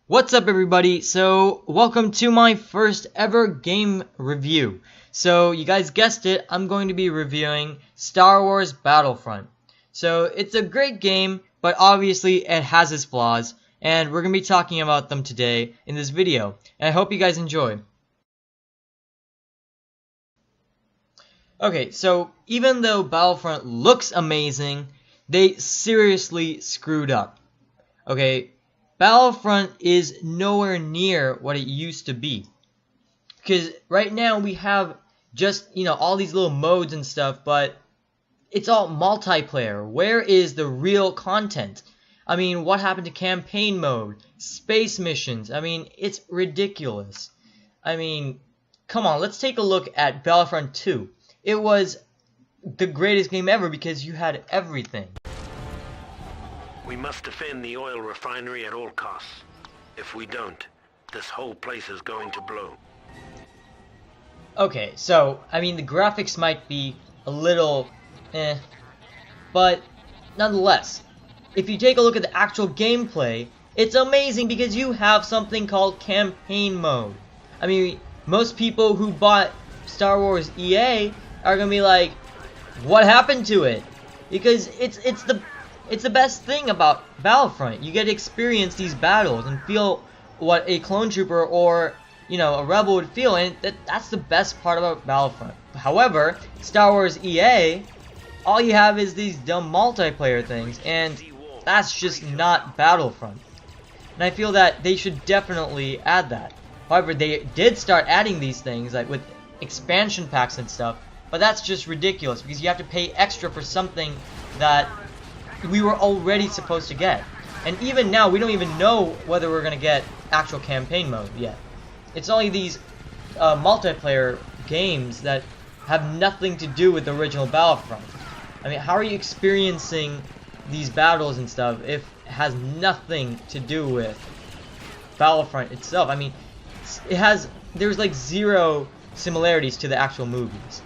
What's up, everybody? So welcome to my first ever game review. So you guys guessed it, I'm going to be reviewing Star Wars Battlefront. So it's a great game, but obviously it has its flaws, and we're going to be talking about them today in this video. And I hope you guys enjoy. Okay, so even though Battlefront looks amazing, they seriously screwed up. Okay, Battlefront is nowhere near what it used to be. Because right now we have just, all these little modes and stuff, but it's all multiplayer. Where is the real content? I mean, what happened to campaign mode? Space missions? I mean, it's ridiculous. I mean, come on, let's take a look at Battlefront 2. It was the greatest game ever because you had everything. We must defend the oil refinery at all costs. If we don't, this whole place is going to blow. Okay, so, I mean, the graphics might be a little but nonetheless, if you take a look at the actual gameplay, it's amazing because you have something called campaign mode. I mean, most people who bought Star Wars EA are gonna be like, what happened to it? Because it's the best thing about Battlefront. You get to experience these battles and feel what a clone trooper or, a rebel would feel, and that's the best part about Battlefront. However, Star Wars EA, all you have is these dumb multiplayer things, and that's just not Battlefront. And I feel that they should definitely add that. However, they did start adding these things, like with expansion packs and stuff, but that's just ridiculous because you have to pay extra for something that we were already supposed to get. And even now, we don't even know whether we're going to get actual campaign mode yet. It's only these multiplayer games that have nothing to do with the original Battlefront. I mean, how are you experiencing these battles and stuff if it has nothing to do with Battlefront itself? I mean, there's like zero similarities to the actual movies.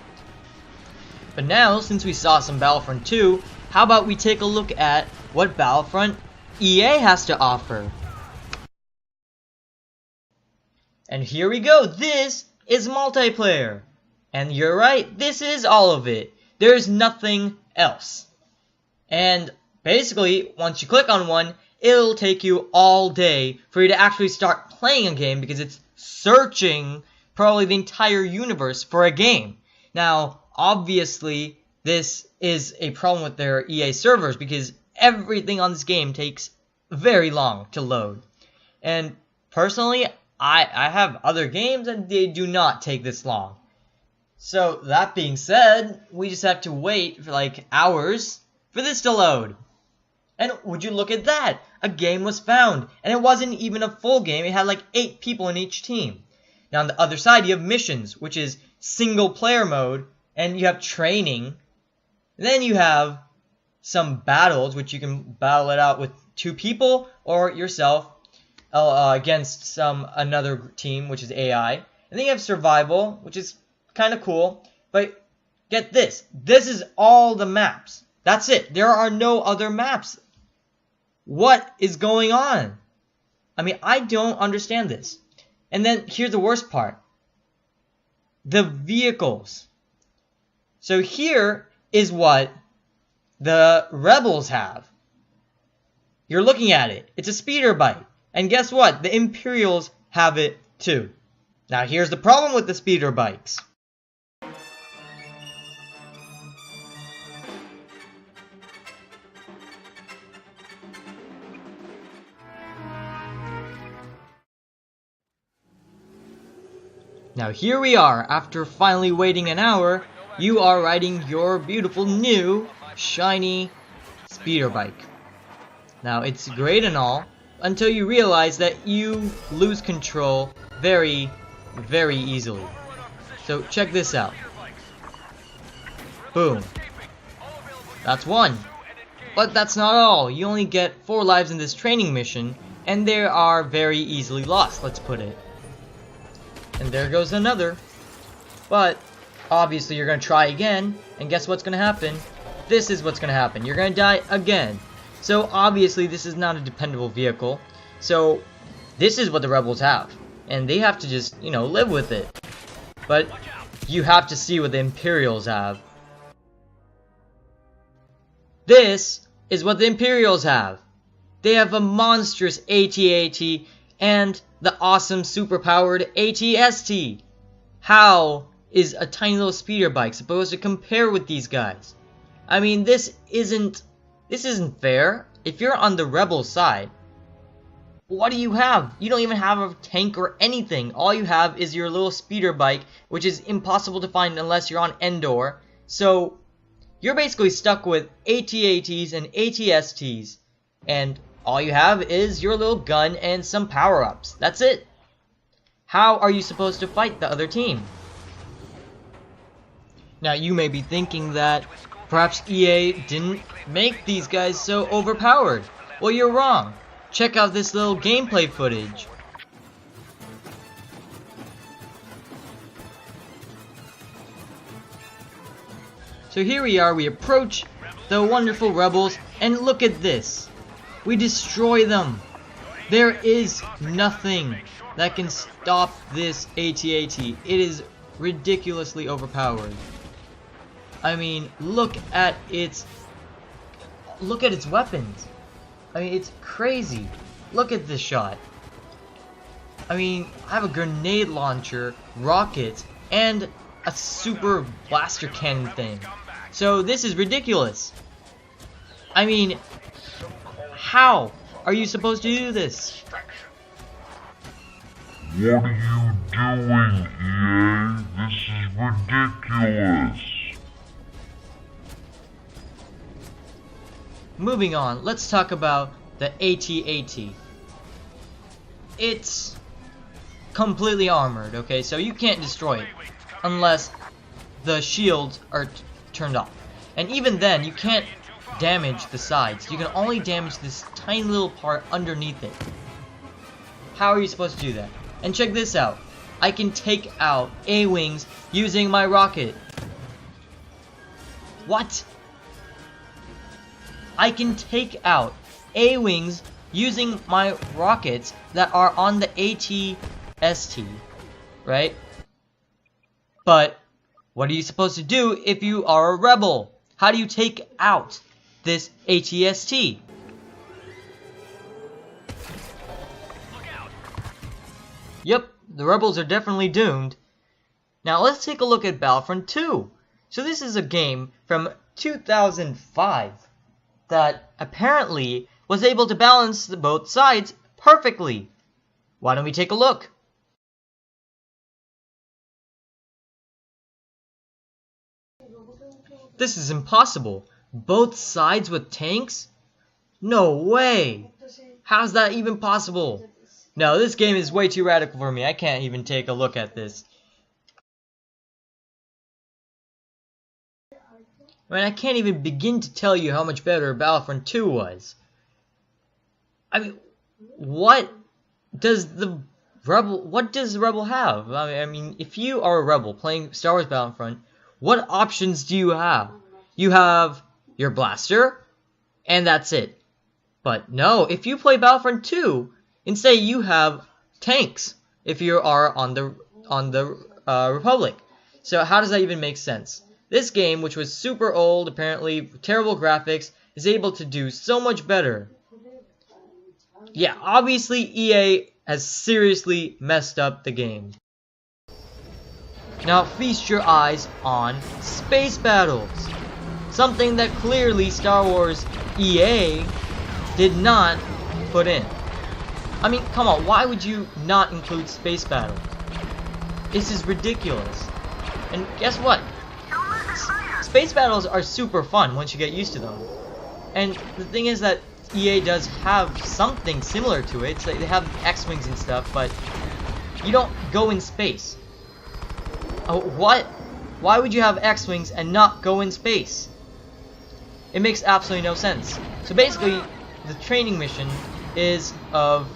But now, since we saw some Battlefront 2, how about we take a look at what Battlefront EA has to offer? And here we go. This is multiplayer. And you're right, this is all of it. There's nothing else. And basically, once you click on one, it'll take you all day for you to actually start playing a game because it's searching probably the entire universe for a game. Now, obviously, this is a problem with their EA servers because everything on this game takes very long to load. And personally, I have other games and they do not take this long. So that being said, we just have to wait for like hours for this to load. And would you look at that? A game was found. And it wasn't even a full game. It had like 8 people in each team. Now on the other side, you have missions, which is single player mode. And you have training. Then you have some battles, which you can battle it out with 2 people or yourself against another team, which is AI. And then you have survival, which is kind of cool. But get this. This is all the maps. That's it. There are no other maps. What is going on? I mean, I don't understand this. And then here's the worst part. The vehicles. So here is what the rebels have. You're looking at it. It's a speeder bike. And guess what? The Imperials have it too. Now here's the problem with the speeder bikes. Now here we are, after finally waiting an hour, you are riding your beautiful new, shiny speeder bike. Now it's great and all, until you realize that you lose control very, very easily. So check this out. Boom. That's 1. But that's not all. You only get 4 lives in this training mission, and they are very easily lost, let's put it. And there goes another. But obviously you're going to try again, and guess what's going to happen? This is what's going to happen. You're going to die again. So obviously this is not a dependable vehicle. So This is what the rebels have, and they have to just, you know, live with it. But you have to see what the Imperials have. This is what the Imperials have. They have a monstrous AT-AT and the awesome superpowered AT-ST. How is a tiny little speeder bike supposed to compare with these guys? I mean, this isn't fair. If you're on the rebel side, what do you have? You don't even have a tank or anything. All you have is your little speeder bike, which is impossible to find unless you're on Endor. So you're basically stuck with AT-ATs and AT-STs, and all you have is your little gun and some power-ups. That's it. How are you supposed to fight the other team? Now you may be thinking that perhaps EA didn't make these guys so overpowered. Well, you're wrong. Check out this little gameplay footage. So here we are, we approach the wonderful rebels, and look at this. We destroy them. There is nothing that can stop this AT-AT. It is ridiculously overpowered. I mean, look at its weapons. I mean, it's crazy. Look at this shot. I mean, I have a grenade launcher, rockets, and a super blaster cannon thing. So this is ridiculous. I mean, how are you supposed to do this? What are you doing, EA? This is ridiculous. Moving on, let's talk about the AT-AT. It's completely armored, okay? So you can't destroy it unless the shields are turned off. And even then, you can't damage the sides. You can only damage this tiny little part underneath it. How are you supposed to do that? And check this out. I can take out A-wings using my rocket. What? I can take out A-wings using my rockets that are on the AT-ST, right? But what are you supposed to do if you are a rebel? How do you take out this AT-ST? Yep, the rebels are definitely doomed. Now let's take a look at Battlefront 2. So this is a game from 2005 that apparently was able to balance both sides perfectly. Why don't we take a look? This is impossible. Both sides with tanks? No way! How's that even possible? No, this game is way too radical for me. I can't even take a look at this. I mean, I can't even begin to tell you how much better Battlefront 2 was. I mean, what does the Rebel have? I mean, if you are a Rebel playing Star Wars Battlefront, what options do you have? You have your blaster, and that's it. But no, if you play Battlefront 2, instead you have tanks if you are on the Republic. So how does that even make sense? This game, which was super old, apparently terrible graphics, is able to do so much better. Yeah, obviously EA has seriously messed up the game. Now feast your eyes on space battles. Something that clearly Star Wars EA did not put in. I mean, come on, why would you not include space battles? This is ridiculous. And guess what? Space battles are super fun once you get used to them. And the thing is that EA does have something similar to it. So they have X-Wings and stuff, but you don't go in space. Oh, what? Why would you have X-Wings and not go in space? It makes absolutely no sense. So basically, the training mission is of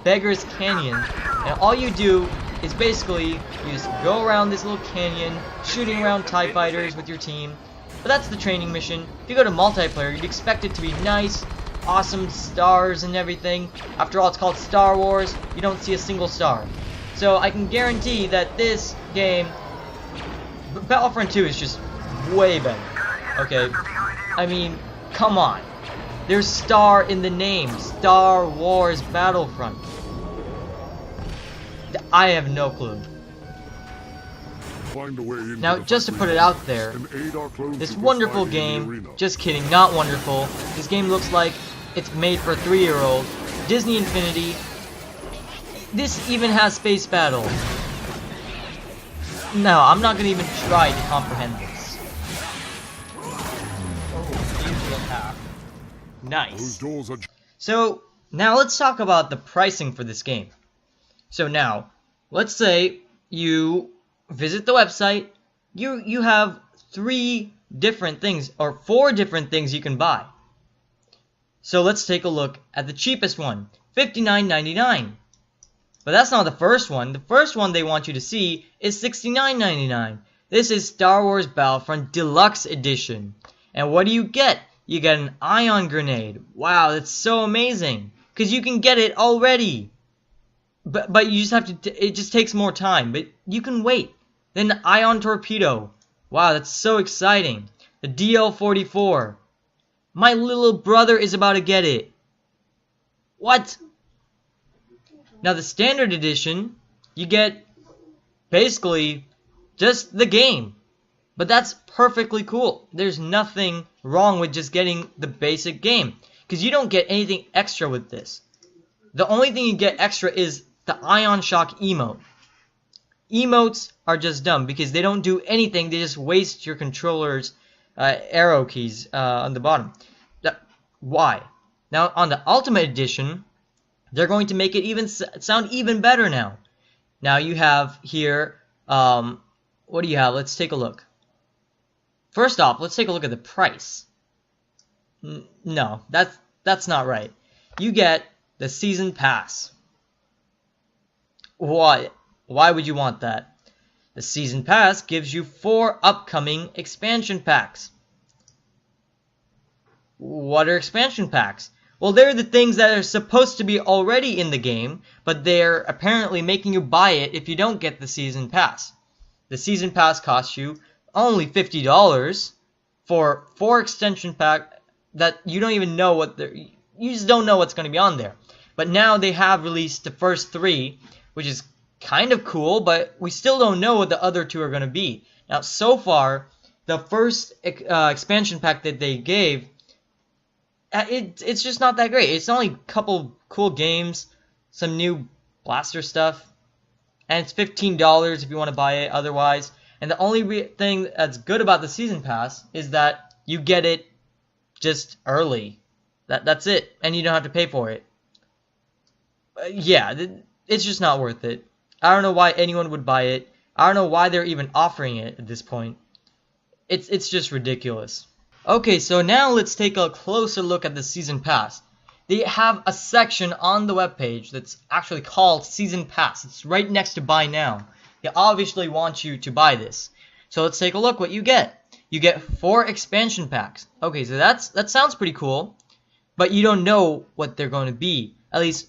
Beggar's Canyon, and all you do is basically you just go around this little canyon, shooting around TIE fighters with your team. But that's the training mission. If you go to multiplayer, you'd expect it to be nice, awesome stars and everything. After all, it's called Star Wars. You don't see a single star. So I can guarantee that this game, Battlefront 2, is just way better. Okay? I mean, come on. There's star in the name. Star Wars Battlefront. I have no clue. Now, just to put it out there, this wonderful game, just kidding, not wonderful. This game looks like it's made for a 3-year-old. Disney Infinity. This even has space battle. No, I'm not gonna even try to comprehend this. Nice. So, now let's talk about the pricing for this game. So now, let's say you visit the website, you have 3 different things, or 4 different things you can buy. So let's take a look at the cheapest one, $59.99. But that's not the first one. The first one they want you to see is $69.99. This is Star Wars Battlefront Deluxe Edition. And what do you get? You get an ion grenade. Wow, that's so amazing. Because you can get it already. But you just have to, it just takes more time. But you can wait. Then the ion torpedo. Wow, that's so exciting. The DL-44. My little brother is about to get it. What? Now the standard edition, you get basically just the game. But that's perfectly cool. There's nothing wrong with just getting the basic game. Because you don't get anything extra with this. The only thing you get extra is the Ion Shock emote. Emotes are just dumb because they don't do anything. They just waste your controller's arrow keys on the bottom. Why? Now on the Ultimate Edition, they're going to make it even sound even better now. Now you have here, what do you have? Let's take a look. First off, let's take a look at the price. No, that's not right. You get the Season Pass. Why? Why would you want that? The Season Pass gives you 4 upcoming expansion packs. What are expansion packs? Well, they're the things that are supposed to be already in the game, but they're apparently making you buy it if you don't get the Season Pass. The Season Pass costs you only $50 for 4 extension packs that you don't even know what they're... You just don't know what's going to be on there. But now they have released the first 3, which is kind of cool, but we still don't know what the other 2 are going to be. Now, so far, the first expansion pack that they gave, it's just not that great. It's only a couple cool games, some new blaster stuff, and it's $15 if you want to buy it otherwise. And the only thing that's good about the Season Pass is that you get it just early. That's it, and you don't have to pay for it. Yeah, it's just not worth it. I don't know why anyone would buy it. I don't know why they're even offering it at this point. It's just ridiculous. Okay, so now let's take a closer look at the Season Pass. They have a section on the webpage that's actually called Season Pass. It's right next to Buy Now. They obviously want you to buy this. So let's take a look what you get. You get 4 expansion packs. Okay, so that sounds pretty cool. But you don't know what they're going to be. At least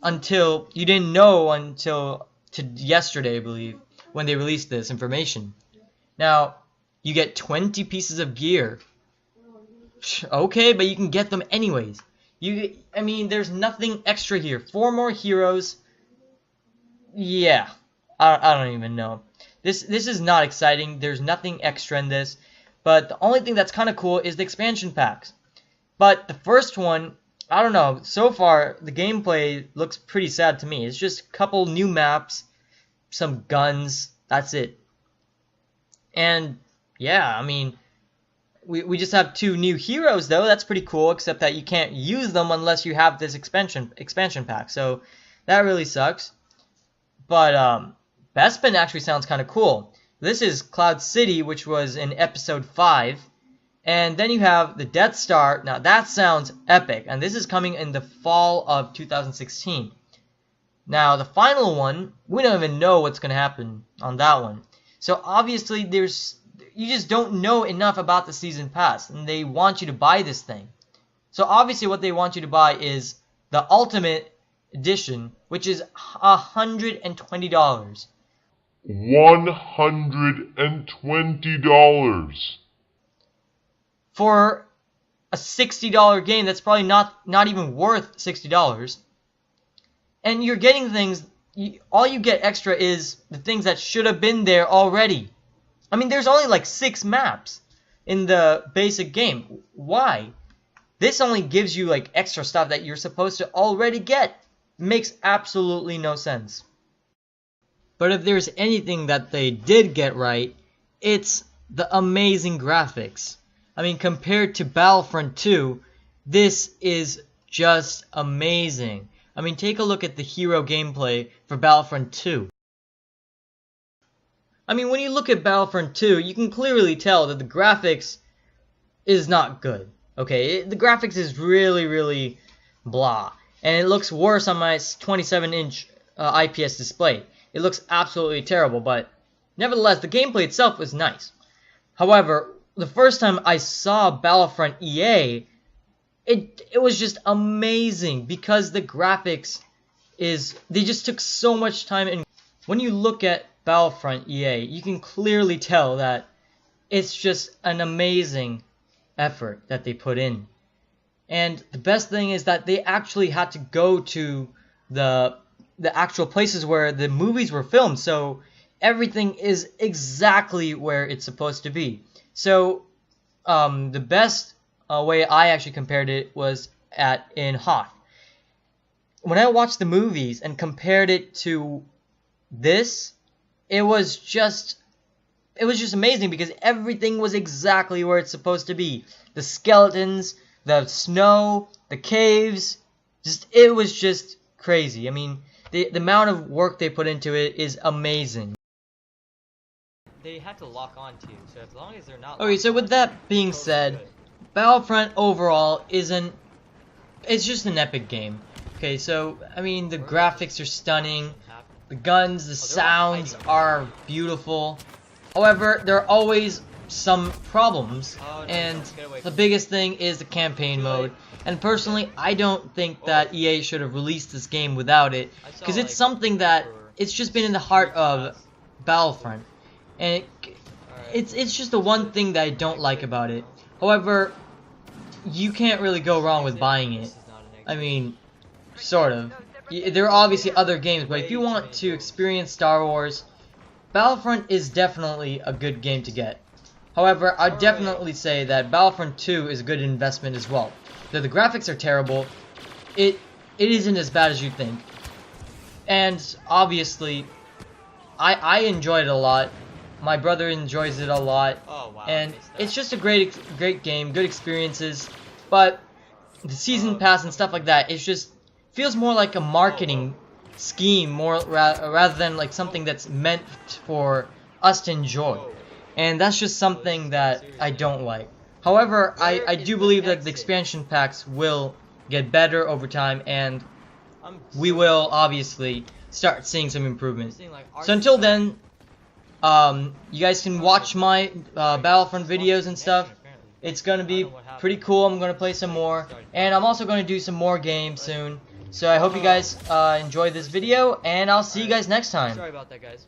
until you didn't know until yesterday, I believe, when they released this information. Now, you get 20 pieces of gear. Okay, but you can get them anyways. I mean, there's nothing extra here. 4 more heroes. Yeah, I don't even know. This is not exciting. There's nothing extra in this. But the only thing that's kind of cool is the expansion packs. But the first one, I don't know. So far, the gameplay looks pretty sad to me. It's just a couple new maps, some guns. That's it. And yeah, I mean, we just have 2 new heroes though. That's pretty cool. Except that you can't use them unless you have this expansion pack. So that really sucks. But Bespin actually sounds kind of cool. This is Cloud City, which was in episode 5. And then you have the Death Star. Now that sounds epic. And this is coming in the fall of 2016. Now the final one, we don't even know what's going to happen on that one. So obviously you just don't know enough about the Season Pass. And they want you to buy this thing. So obviously what they want you to buy is the Ultimate Edition, which is $120. $120. For a $60 game that's probably not even worth $60. And you're getting things, all you get extra is the things that should have been there already. I mean, there's only like 6 maps in the basic game. Why? This only gives you like extra stuff that you're supposed to already get. Makes absolutely no sense. But if there's anything that they did get right, it's the amazing graphics. I mean, compared to Battlefront 2, this is just amazing. I mean, take a look at the hero gameplay for Battlefront 2. I mean, when you look at Battlefront 2, you can clearly tell that the graphics is not good. Okay, the graphics is really blah. And it looks worse on my 27-inch IPS display. It looks absolutely terrible, but nevertheless, the gameplay itself was nice. However, the first time I saw Battlefront EA, it was just amazing because the graphics they just took so much time. And when you look at Battlefront EA, you can clearly tell that it's just an amazing effort that they put in. And the best thing is that they actually had to go to the actual places where the movies were filmed, so everything is exactly where it's supposed to be. So the best way I actually compared it was in Hoth. When I watched the movies and compared it to this, it was just amazing because everything was exactly where it's supposed to be. The skeletons, the snow, the caves, it was just crazy. I mean, the amount of work they put into it is amazing. They had to lock on to you, so as long as they're not. Okay, so with that being said, Battlefront overall it's just an epic game. Okay, so I mean the graphics are stunning, the guns, the sounds are beautiful. However, there are always some problems, and the biggest thing is the campaign mode. And personally, I don't think that EA should have released this game without it, because it's something that it's just been in the heart of Battlefront, and it's just the one thing that I don't like about it. However, you can't really go wrong with buying it. I mean, sort of. There are obviously other games, but if you want to experience Star Wars, Battlefront is definitely a good game to get. However, I'd definitely say that Battlefront 2 is a good investment as well. Though the graphics are terrible, it isn't as bad as you think. And obviously, I enjoyed it a lot. My brother enjoys it a lot. And it's just a great game, good experiences. But the season pass and stuff like that, it just feels more like a marketing scheme, rather than like something that's meant for us to enjoy. And that's just something that I don't like. However, I do believe that the expansion packs will get better over time, and we will obviously start seeing some improvement. So until then, you guys can watch my Battlefront videos and stuff. It's going to be pretty cool. I'm going to play some more, and I'm also going to do some more games soon. So I hope you guys enjoyed this video, and I'll see you guys next time. Sorry about that, guys.